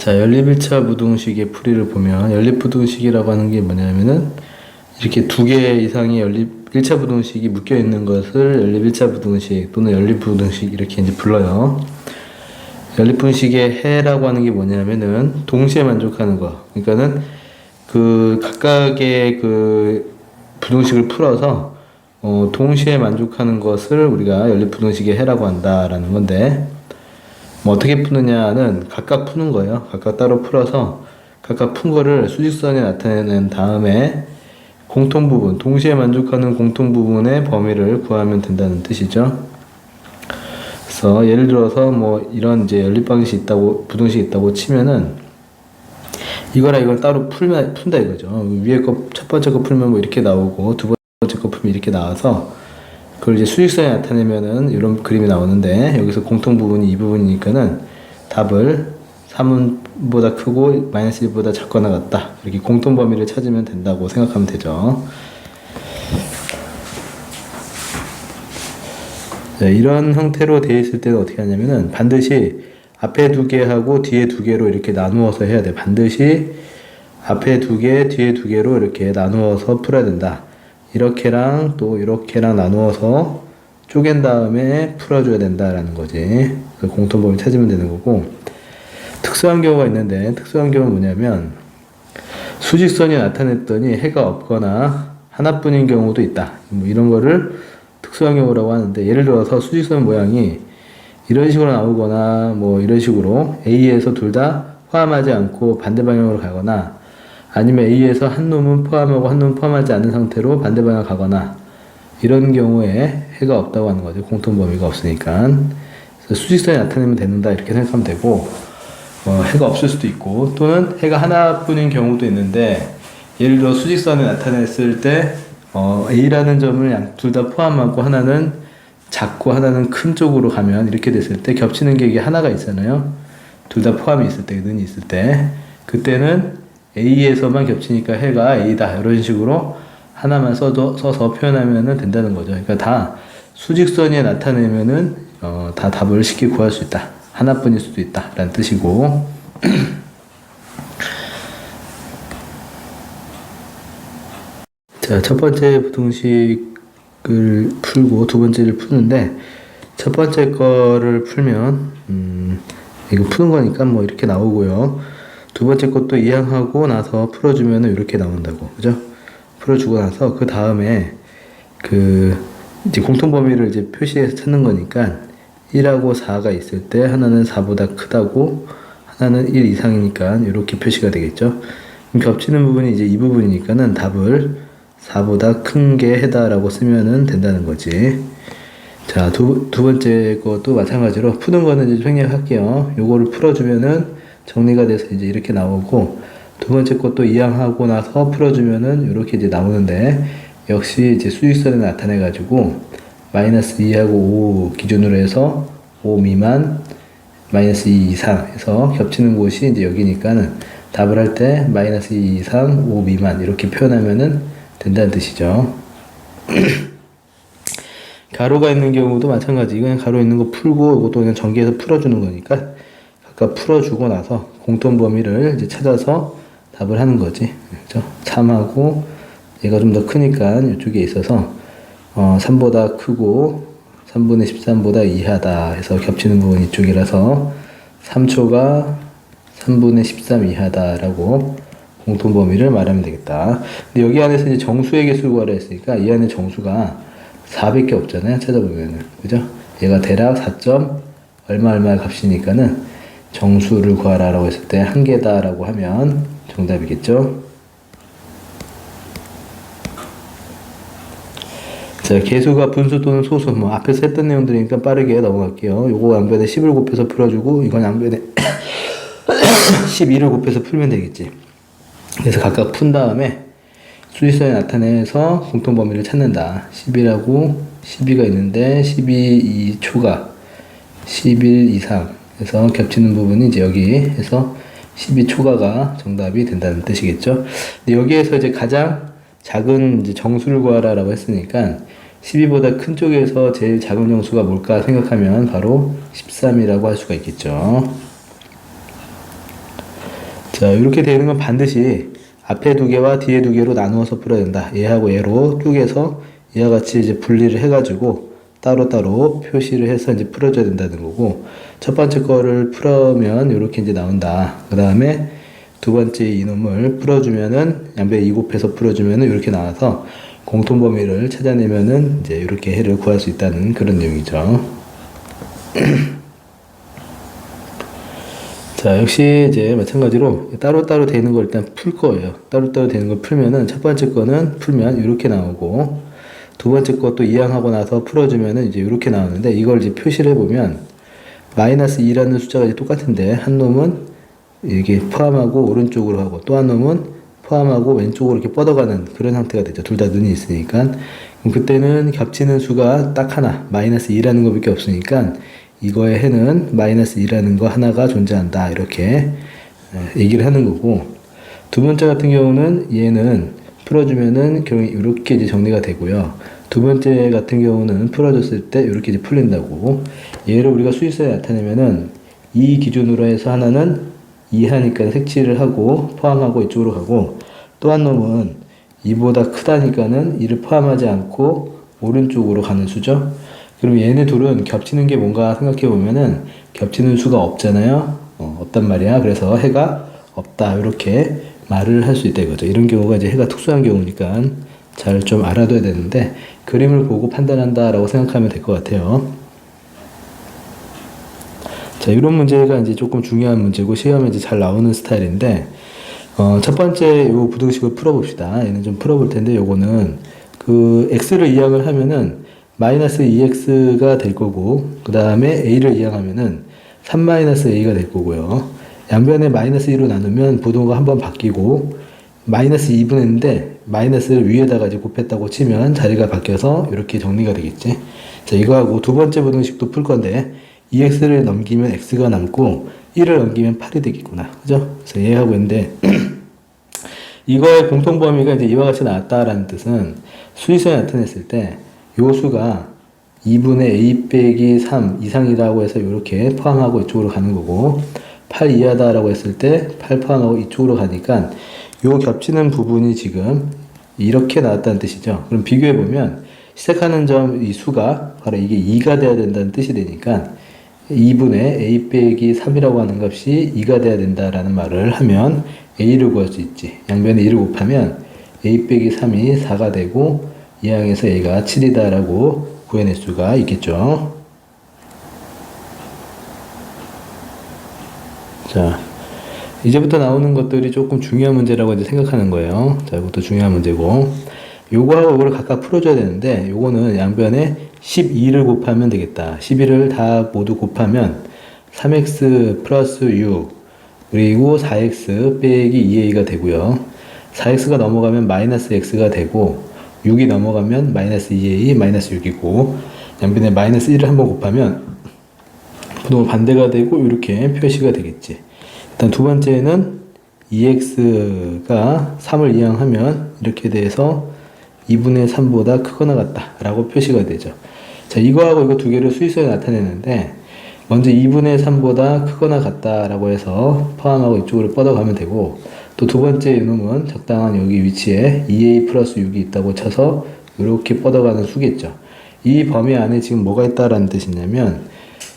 자, 연립 1차 부등식의 풀이를 보면 연립 부등식이라고 하는 게 뭐냐면은 이렇게 두 개 이상의 연립 1차 부등식이 묶여 있는 것을 연립 1차 부등식 또는 연립 부등식 이렇게 이제 불러요. 연립 부등식의 해라고 하는 게 뭐냐면은 동시에 만족하는 거. 그러니까는 그 각각의 그 부등식을 풀어서 동시에 만족하는 것을 우리가 연립 부등식의 해라고 한다라는 건데, 뭐 어떻게 푸느냐는 각각 푸는 거예요. 각각 따로 풀어서 각각 푼 거를 수직선에 나타내는 다음에 공통 부분, 동시에 만족하는 공통 부분의 범위를 구하면 된다는 뜻이죠. 그래서 예를 들어서 뭐 이런 이제 연립 방식이 있다고, 부등식이 있다고 치면은 이거랑 이걸 따로 푼다 이거죠. 위에 거 첫 번째 거 풀면 뭐 이렇게 나오고 두 번째 거 풀면 이렇게 나와서 그걸 이제 수직선에 나타내면은 이런 그림이 나오는데, 여기서 공통 부분이 이 부분이니까는 답을 3보다 크고 마이너스 1보다 작거나 같다, 이렇게 공통 범위를 찾으면 된다고 생각하면 되죠. 자, 이런 형태로 되어 있을 때는 어떻게 하냐면은 반드시 앞에 두 개하고 뒤에 두 개로 이렇게 나누어서 해야 돼. 반드시 앞에 두 개, 뒤에 두 개로 이렇게 나누어서 풀어야 된다. 이렇게랑 또 이렇게랑 나누어서 쪼갠 다음에 풀어줘야 된다라는 거지. 공통범위 찾으면 되는 거고, 특수한 경우가 있는데, 특수한 경우는 뭐냐면 수직선이 나타냈더니 해가 없거나 하나뿐인 경우도 있다. 뭐 이런 거를 특수한 경우라고 하는데, 예를 들어서 수직선 모양이 이런 식으로 나오거나 뭐 이런 식으로 A에서 둘 다 포함하지 않고 반대 방향으로 가거나, 아니면 A에서 한 놈은 포함하고 한 놈은 포함하지 않는 상태로 반대 방향 가거나, 이런 경우에 해가 없다고 하는 거죠. 공통 범위가 없으니까. 그래서 수직선이 나타내면 된다 이렇게 생각하면 되고, 해가 없을 수도 있고, 또는 해가 하나뿐인 경우도 있는데, 예를 들어 수직선을 나타냈을 때 A라는 점을 둘 다 포함하고 하나는 작고 하나는 큰 쪽으로 가면, 이렇게 됐을 때 겹치는 게 이게 하나가 있잖아요. 둘 다 포함이 있을 때, 는이 있을 때, 그때는 A에서만 겹치니까 해가 A다, 이런 식으로 하나만 써서 표현하면 된다는 거죠. 그러니까 다 수직선에 나타내면은 다 답을 쉽게 구할 수 있다, 하나뿐일 수도 있다 라는 뜻이고, 자, 첫 번째 부등식을 풀고 두 번째를 푸는데, 첫 번째 거를 풀면 이거 푸는 거니까 뭐 이렇게 나오고요. 두 번째 것도 이항하고 나서 풀어주면 이렇게 나온다고, 그죠? 풀어주고 나서 그 다음에 이제 공통 범위를 이제 표시해서 찾는 거니까 1하고 4가 있을 때 하나는 4보다 크다고, 하나는 1 이상이니까 이렇게 표시가 되겠죠. 겹치는 부분이 이제 이 부분이니까는 답을 4보다 큰 게 해다라고 쓰면은 된다는 거지. 자, 두 번째 것도 마찬가지로 푸는 거는 이제 생략할게요. 요거를 풀어주면은 정리가 돼서 이제 이렇게 나오고, 두 번째 것도 이항하고 나서 풀어주면은 이렇게 이제 나오는데, 역시 이제 수직선을 나타내 가지고 마이너스 2하고 5 기준으로 해서 5 미만, 마이너스 2 이상 해서 겹치는 곳이 이제 여기니까는 답을 할 때 마이너스 2 이상, 5 미만 이렇게 표현하면은 된다는 뜻이죠. 가로가 있는 경우도 마찬가지. 그냥 가로 있는 거 풀고 이것도 그냥 전개해서 풀어주는 거니까 각각 풀어주고 나서 공통 범위를 이제 찾아서 답을 하는 거지. 그렇죠? 3하고 얘가 좀 더 크니까 이쪽에 있어서 3보다 크고 3분의 13보다 이하다 해서 겹치는 부분이 이쪽이라서 3초가 3분의 13 이하다라고 공통 범위를 말하면 되겠다. 근데 여기 안에서 이제 정수의 개수를 구하라 했으니까 이 안에 정수가 4밖에 없잖아요. 찾아보면은. 그죠? 얘가 대략 4점 얼마 값이니까는 정수를 구하라라고 했을 때 1개다라고 하면 정답이겠죠? 자, 개수가 분수 또는 소수, 뭐 앞에서 했던 내용들이니까 빠르게 넘어갈게요. 요거 양변에 10을 곱해서 풀어주고, 이건 양변에 12를 곱해서 풀면 되겠지. 그래서 각각 푼 다음에 수직선에 나타내서 공통 범위를 찾는다. 10이라고 12가 있는데 12 2초가 11 이상 해서 겹치는 부분이 이제 여기 해서 12초가가 정답이 된다는 뜻이겠죠. 근데 여기에서 이제 가장 작은 이제 정수를 구하라라고 했으니까 12보다 큰 쪽에서 제일 작은 정수가 뭘까 생각하면 바로 13이라고 할 수가 있겠죠. 자, 이렇게 되는 건 반드시 앞에 두 개와 뒤에 두 개로 나누어서 풀어야 된다. 얘하고 얘로 쪼개서 얘와 같이 이제 분리를 해가지고 따로따로 표시를 해서 이제 풀어줘야 된다는 거고, 첫 번째 거를 풀으면 이렇게 이제 나온다. 그 다음에 두 번째 이놈을 풀어주면은 양변에 2 곱해서 풀어주면은 이렇게 나와서 공통 범위를 찾아내면은 이제 이렇게 해를 구할 수 있다는 그런 내용이죠. 자, 역시 이제 마찬가지로 따로따로 되는 걸 일단 풀 거예요. 따로따로 되는 걸 풀면은 첫 번째 거는 풀면 이렇게 나오고, 두 번째 것도 이항하고 나서 풀어주면은 이제 이렇게 나오는데, 이걸 이제 표시를 해보면 마이너스 2라는 숫자가 이제 똑같은데 한 놈은 이렇게 포함하고 오른쪽으로 하고 또 한 놈은 포함하고 왼쪽으로 이렇게 뻗어가는 그런 형태가 되죠. 둘 다 눈이 있으니까. 그럼 그때는 겹치는 수가 딱 하나, 마이너스 2라는 것밖에 없으니까 이거의 해는 마이너스 2라는 거 하나가 존재한다. 이렇게 얘기를 하는 거고, 두 번째 같은 경우는 얘는 풀어주면은 이렇게 이제 정리가 되고요. 두 번째 같은 경우는 풀어줬을 때 이렇게 이제 풀린다고. 얘를 우리가 수위서에 나타내면은 이 기준으로 해서 하나는 2하니까 색칠을 하고 포함하고 이쪽으로 가고, 또 한 놈은 2보다 크다니까는 2를 포함하지 않고 오른쪽으로 가는 수죠. 그럼 얘네 둘은 겹치는 게 뭔가 생각해 보면은 겹치는 수가 없잖아요. 없단 말이야. 그래서 해가 없다. 이렇게 말을 할 수 있다 이거죠. 이런 경우가 이제 해가 특수한 경우니까 잘 좀 알아둬야 되는데, 그림을 보고 판단한다라고 생각하면 될 것 같아요. 자, 이런 문제가 이제 조금 중요한 문제고 시험에 이제 잘 나오는 스타일인데, 첫 번째 요 부등식을 풀어봅시다. 얘는 좀 풀어볼 텐데, 요거는 그 x를 이항을 하면은 마이너스 2x가 될 거고, 그 다음에 a를 이항하면은 3-a가 될 거고요. 양변에 마이너스 2로 나누면 부동호가 한번 바뀌고, 마이너스 2분의인데 마이너스를 위에다가 이제 곱했다고 치면 자리가 바뀌어서 이렇게 정리가 되겠지. 자, 이거하고 두 번째 부등식도 풀 건데, 2x를 넘기면 x가 남고 1을 넘기면 8이 되겠구나. 그죠? 그래서 얘하고 있는데 이거의 공통 범위가 이제 이와 같이 나왔다라는 뜻은 수위서에 나타냈을 때 요 수가 2분의 a 빼기 3 이상이라고 해서 이렇게 포함하고 이쪽으로 가는 거고, 8 이하다라고 했을 때 8 포함하고 이쪽으로 가니까 요 겹치는 부분이 지금 이렇게 나왔다는 뜻이죠. 그럼 비교해 보면 시작하는 점 이 수가 바로 이게 2가 돼야 된다는 뜻이 되니까 2분의 a 빼기 3이라고 하는 값이 2가 돼야 된다라는 말을 하면 a를 구할 수 있지. 양변에 2를 곱하면 a 빼기 3이 4가 되고 이항에서 a가 7이다라고 구해낼 수가 있겠죠. 자, 이제부터 나오는 것들이 조금 중요한 문제라고 이제 생각하는 거예요. 자, 이것도 중요한 문제고, 요거하고 요거를 각각 풀어줘야 되는데, 요거는 양변에 12를 곱하면 되겠다. 12를 다 모두 곱하면 3x 플러스 6 그리고 4x 빼기 2a가 되고요. 4x가 넘어가면 마이너스 x가 되고, 6이 넘어가면 마이너스 2a 마이너스 6이고, 양변에 마이너스 1을 한번 곱하면 부동호 반대가 되고 이렇게 표시가 되겠지. 일단 두 번째는 2x가 3을 이항하면 이렇게 돼서 2분의 3보다 크거나 같다 라고 표시가 되죠. 자, 이거하고 이거 두 개를 수위서에 나타내는데, 먼저 2분의 3보다 크거나 같다 라고 해서 포함하고 이쪽으로 뻗어가면 되고, 또 두 번째 이놈은 적당한 여기 위치에 2a 플러스 6이 있다고 쳐서 이렇게 뻗어가는 수겠죠. 이 범위 안에 지금 뭐가 있다라는 뜻이냐면,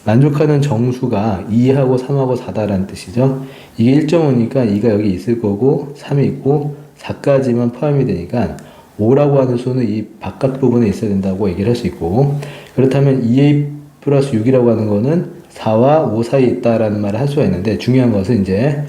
만족하는 정수가 2하고 3하고 4다라는 뜻이죠. 이게 1.5니까 2가 여기 있을 거고 3이 있고 4까지만 포함이 되니까 5라고 하는 수는 이 바깥 부분에 있어야 된다고 얘기를 할 수 있고, 그렇다면 2a 플러스 6이라고 하는 거는 4와 5 사이에 있다라는 말을 할 수가 있는데, 중요한 것은 이제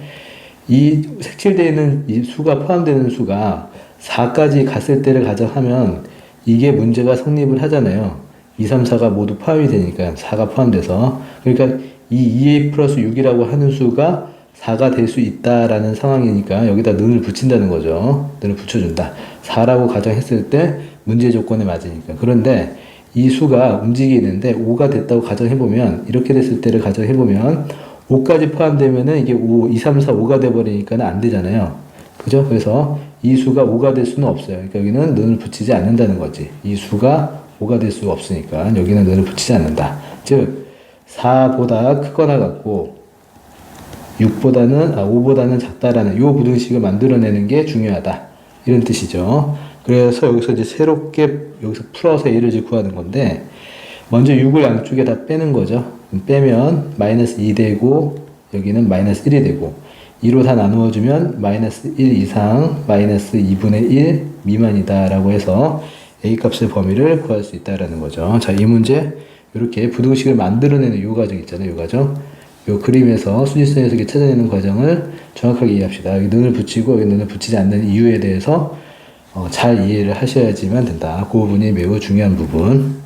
이 색칠되어 있는 이 수가 포함되는 수가 4까지 갔을 때를 가정하면 이게 문제가 성립을 하잖아요. 2, 3, 4가 모두 포함이 되니까 4가 포함돼서, 그러니까 이 2a 플러스 6이라고 하는 수가 4가 될 수 있다라는 상황이니까 여기다 는을 붙인다는 거죠. 는을 붙여준다. 4라고 가정했을 때 문제 조건에 맞으니까. 그런데 이 수가 움직이는데 5가 됐다고 가정해보면, 이렇게 됐을 때를 가정해보면 5까지 포함되면은 이게 5, 2, 3, 4, 5가 돼버리니까 안 되잖아요. 그죠? 그래서 이 수가 5가 될 수는 없어요. 그러니까 여기는 는을 붙이지 않는다는 거지. 이 수가 5가 될 수가 없으니까 여기는 는을 붙이지 않는다. 즉 4보다 크거나 같고 5보다는 작다라는 요 부등식을 만들어내는 게 중요하다. 이런 뜻이죠. 그래서 여기서 이제 새롭게 여기서 풀어서 a를 이제 구하는 건데, 먼저 6을 양쪽에 다 빼는 거죠. 빼면 마이너스 2 되고, 여기는 마이너스 1이 되고, 2로 다 나누어주면 마이너스 1 이상 마이너스 2분의 1 미만이다 라고 해서 a 값의 범위를 구할 수 있다라는 거죠. 자, 이 문제 이렇게 부등식을 만들어내는 요 과정 있잖아요. 요 과정. 요 그림에서 수직선에서 이렇게 찾아내는 과정을 정확하게 이해합시다. 여기 눈을 붙이고 여기 눈을 붙이지 않는 이유에 대해서 잘 이해를 하셔야지만 된다. 그 부분이 매우 중요한 부분.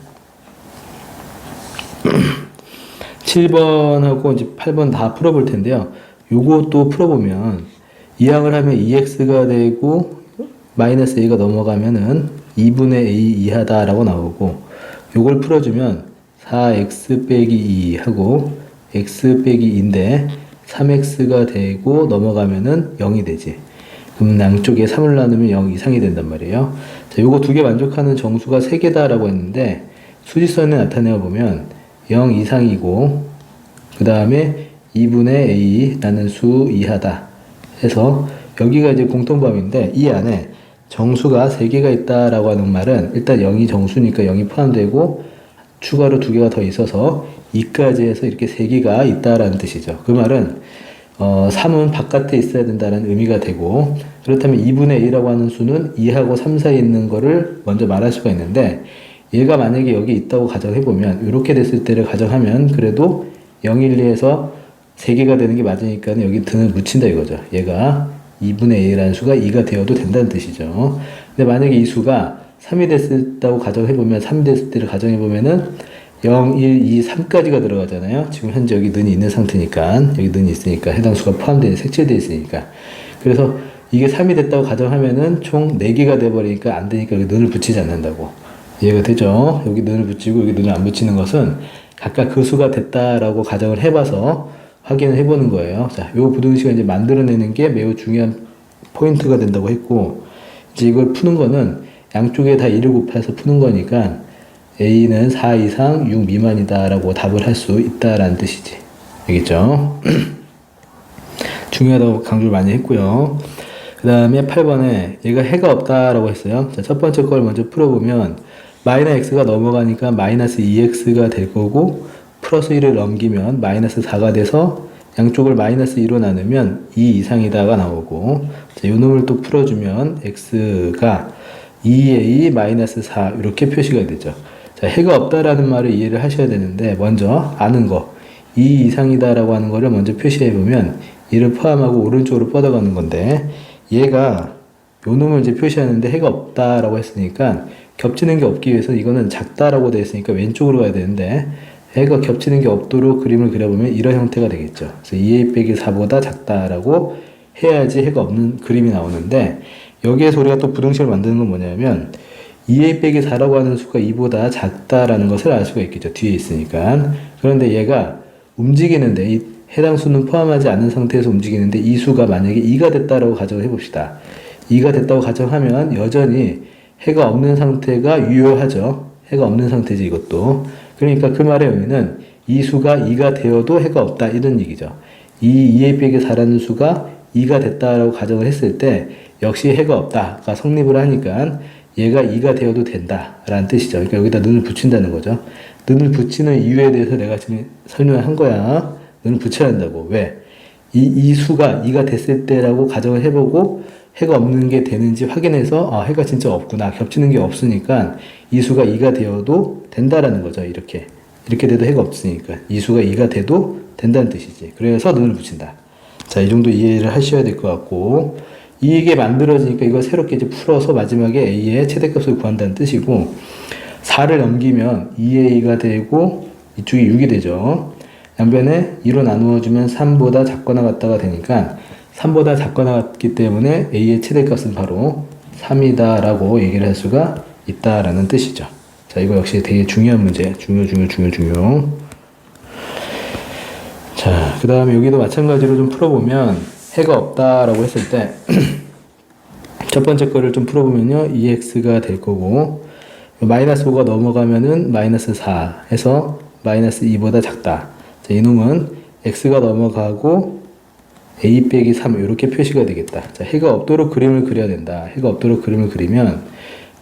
7번하고 이제 8번 다 풀어볼 텐데요. 요것도 풀어보면 이항을 하면 2x가 되고 마이너스 a가 넘어가면은 2분의 a 이하다 라고 나오고, 요걸 풀어주면 4x 빼기 2 하고 x 빼기 2인데 3x가 되고 넘어가면은 0이 되지. 그럼 양쪽에 3을 나누면 0 이상이 된단 말이에요. 자, 요거 두 개 만족하는 정수가 3개다 라고 했는데 수직선에 나타내어 보면 0 이상이고 그 다음에 2분의 a라는 수 이하다 해서 여기가 이제 공통범위인데, 이 안에 정수가 3개가 있다라고 하는 말은 일단 0이 정수니까 0이 포함되고 추가로 2개가 더 있어서 2까지 해서 이렇게 3개가 있다라는 뜻이죠. 그 말은 3은 바깥에 있어야 된다는 의미가 되고, 그렇다면 2분의 1이라고 하는 수는 2하고 3 사이에 있는 거를 먼저 말할 수가 있는데, 얘가 만약에 여기 있다고 가정해보면 이렇게 됐을 때를 가정하면 그래도 0, 1, 2에서 3개가 되는 게 맞으니까 여기 등을 묻힌다 이거죠. 얘가 2분의 1이라는 수가 2가 되어도 된다는 뜻이죠. 근데 만약에 이 수가 3이 됐다고 가정해보면 3이 됐을 때를 가정해보면은 0, 1, 2, 3까지가 들어가잖아요. 지금 현재 여기 눈이 있는 상태니까, 여기 눈이 있으니까 해당 수가 포함되어 색칠되어 있으니까. 그래서 이게 3이 됐다고 가정하면은 총 4개가 돼버리니까 안 되니까 여기 눈을 붙이지 않는다고. 이해가 되죠? 여기 눈을 붙이고 여기 눈을 안 붙이는 것은 각각 그 수가 됐다라고 가정을 해봐서 확인을 해보는 거예요. 자, 요 부등식을 이제 만들어내는 게 매우 중요한 포인트가 된다고 했고, 이제 이걸 푸는 거는 양쪽에 다 1을 곱해서 푸는 거니까 a는 4 이상 6 미만이다 라고 답을 할 수 있다라는 뜻이지. 알겠죠? 중요하다고 강조를 많이 했고요. 그 다음에 8번에 얘가 해가 없다라고 했어요. 자, 첫 번째 걸 먼저 풀어보면 마이너스 x가 넘어가니까 마이너스 2x가 될 거고, 플러스 1을 넘기면 마이너스 4가 돼서 양쪽을 마이너스 2로 나누면 2 이상이다가 나오고, 자, 요 놈을 또 풀어주면 x가 2a 마이너스 4 이렇게 표시가 되죠. 자, 해가 없다라는 말을 이해를 하셔야 되는데, 먼저 아는 거 2 이상이다라고 하는 거를 먼저 표시해 보면 이를 포함하고 오른쪽으로 뻗어가는 건데, 얘가 요 놈을 이제 표시하는데 해가 없다라고 했으니까 겹치는 게 없기 위해서 이거는 작다라고 되어 있으니까 왼쪽으로 가야 되는데, 해가 겹치는 게 없도록 그림을 그려보면 이런 형태가 되겠죠. 그래서 2a 빼기 4보다 작다라고 해야지 해가 없는 그림이 나오는데, 여기에서 우리가 또 부등식을 만드는 건 뭐냐면 2a 빼기 4라고 하는 수가 2보다 작다라는 것을 알 수가 있겠죠. 뒤에 있으니까. 그런데 얘가 움직이는데 이 해당 수는 포함하지 않은 상태에서 움직이는데 이 수가 만약에 2가 됐다라고 가정을 해봅시다. 2가 됐다고 가정하면 여전히 해가 없는 상태가 유효하죠. 해가 없는 상태지 이것도. 그러니까 그 말의 의미는 이 수가 2가 되어도 해가 없다 이런 얘기죠. 이 2a 빼기 4라는 수가 2가 됐다라고 가정을 했을 때 역시 해가 없다가 성립을 하니까 얘가 2가 되어도 된다라는 뜻이죠. 그러니까 여기다 눈을 붙인다는 거죠. 눈을 붙이는 이유에 대해서 내가 지금 설명을 한 거야. 눈을 붙여야 한다고. 왜? 이 수가 2가 됐을 때라고 가정을 해보고 해가 없는 게 되는지 확인해서 해가 진짜 없구나. 겹치는 게 없으니까 이 수가 2가 되어도 된다라는 거죠. 이렇게 돼도 해가 없으니까 이 수가 2가 돼도 된다는 뜻이지. 그래서 눈을 붙인다. 자, 이 정도 이해를 하셔야 될 것 같고, 이게 만들어지니까 이걸 새롭게 이제 풀어서 마지막에 a의 최대값을 구한다는 뜻이고, 4를 넘기면 2a가 되고 이쪽이 6이 되죠. 양변에 2로 나누어주면 3보다 작거나 같다가 되니까 3보다 작거나 같기 때문에 a의 최대값은 바로 3이다 라고 얘기를 할 수가 있다라는 뜻이죠. 자, 이거 역시 되게 중요한 문제. 중요. 자, 그 다음에 여기도 마찬가지로 좀 풀어보면 해가 없다라고 했을 때 첫 번째 거를 좀 풀어보면요, 2x가 될 거고, 마이너스 5가 넘어가면은 마이너스 4 해서 마이너스 2보다 작다. 자, 이놈은 x가 넘어가고 a 빼기 3 이렇게 표시가 되겠다. 자, 해가 없도록 그림을 그려야 된다. 해가 없도록 그림을 그리면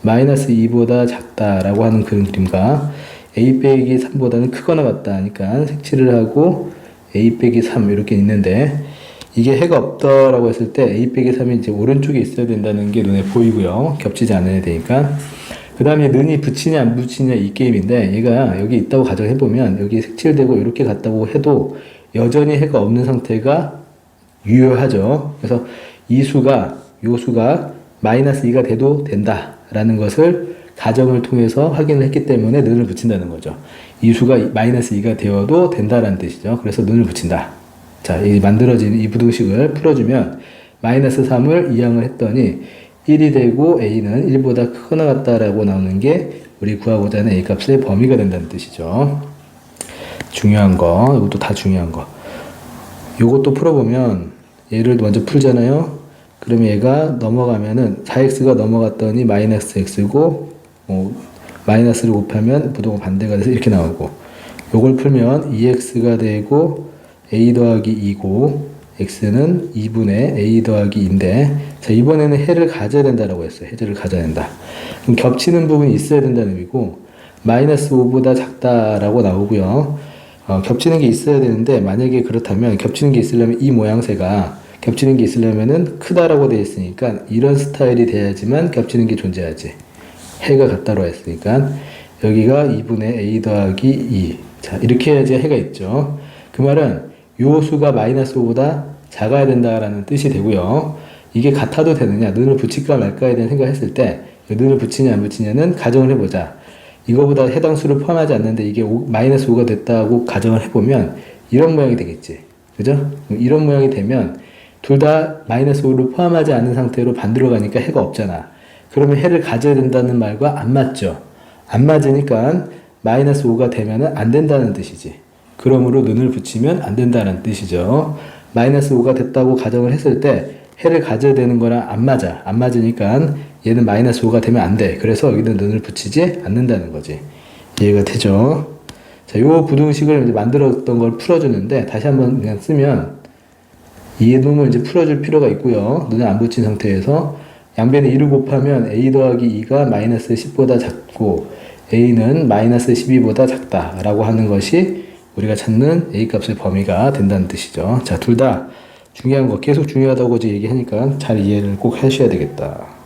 마이너스 2보다 작다라고 하는 그런 그림과 a 빼기 3보다는 크거나 같다 하니까 색칠을 하고 a 빼기 3 이렇게 있는데, 이게 해가 없다라고 했을 때 a 빼기 3이 이제 오른쪽에 있어야 된다는 게 눈에 보이고요. 겹치지 않아야 되니까. 그 다음에 는이 붙이냐 안 붙이냐 이 게임인데, 얘가 여기 있다고 가정해보면 여기 색칠되고 이렇게 갔다고 해도 여전히 해가 없는 상태가 유효하죠. 그래서 이 수가, 요 수가 마이너스 2가 돼도 된다 라는 것을 가정을 통해서 확인을 했기 때문에 는을 붙인다는 거죠. 이 수가 마이너스 2가 되어도 된다라는 뜻이죠. 그래서 는을 붙인다. 자, 이 만들어진 이 부등식을 풀어주면 마이너스 3을 이항을 했더니 1이 되고 a는 1보다 크거나 같다라고 나오는 게 우리 구하고자 하는 a 값의 범위가 된다는 뜻이죠. 중요한 거, 이것도 다 중요한 거. 요것도 풀어보면 얘를 먼저 풀잖아요. 그러면 얘가 넘어가면은 4x가 넘어갔더니 마이너스 x고, 마이너스를 곱하면 부동호 반대가 돼서 이렇게 나오고, 요걸 풀면 2x가 되고 a 더하기 2고 x는 2분의 a 더하기 2인데, 자, 이번에는 해를 가져야 된다라고 했어요. 해를 가져야 된다. 그럼 겹치는 부분이 있어야 된다는 의미고, 마이너스 5보다 작다라고 나오고요. 겹치는 게 있어야 되는데, 만약에 그렇다면 겹치는 게 있으려면 이 모양새가 겹치는 게 있으려면은 크다라고 되어 있으니까 이런 스타일이 돼야지만 겹치는 게 존재하지. 해가 같다로 했으니까 여기가 2분의 a 더하기 2. 자, 이렇게 해야지 해가 있죠. 그 말은 요 수가 마이너스 5보다 작아야 된다라는 뜻이 되고요. 이게 같아도 되느냐, 는을 붙일까 말까에 대한 생각을 했을 때 는을 붙이냐 안 붙이냐는 가정을 해보자. 이거보다 해당 수를 포함하지 않는데 이게 마이너스 5가 됐다고 가정을 해보면 이런 모양이 되겠지. 그죠? 이런 모양이 되면 둘 다 마이너스 5를 포함하지 않은 상태로 반대로 가니까 해가 없잖아. 그러면 해를 가져야 된다는 말과 안 맞죠. 안 맞으니까 마이너스 5가 되면은 안 된다는 뜻이지. 그러므로 는을 붙이면 안 된다는 뜻이죠. 마이너스 5가 됐다고 가정을 했을 때 해를 가져야 되는 거랑 안 맞아. 안 맞으니까 얘는 마이너스 5가 되면 안 돼. 그래서 여기는 는을 붙이지 않는다는 거지. 이해가 되죠? 자, 요 부등식을 이제 만들었던 걸 풀어주는데, 다시 한번 그냥 쓰면 이 놈을 이제 풀어줄 필요가 있고요. 눈에 안 붙인 상태에서 양변에 2를 곱하면 a 더하기 2가 마이너스 10보다 작고 a는 마이너스 12보다 작다 라고 하는 것이 우리가 찾는 a 값의 범위가 된다는 뜻이죠. 자, 둘 다 중요한 거, 계속 중요하다고 얘기하니까 잘 이해를 꼭 하셔야 되겠다.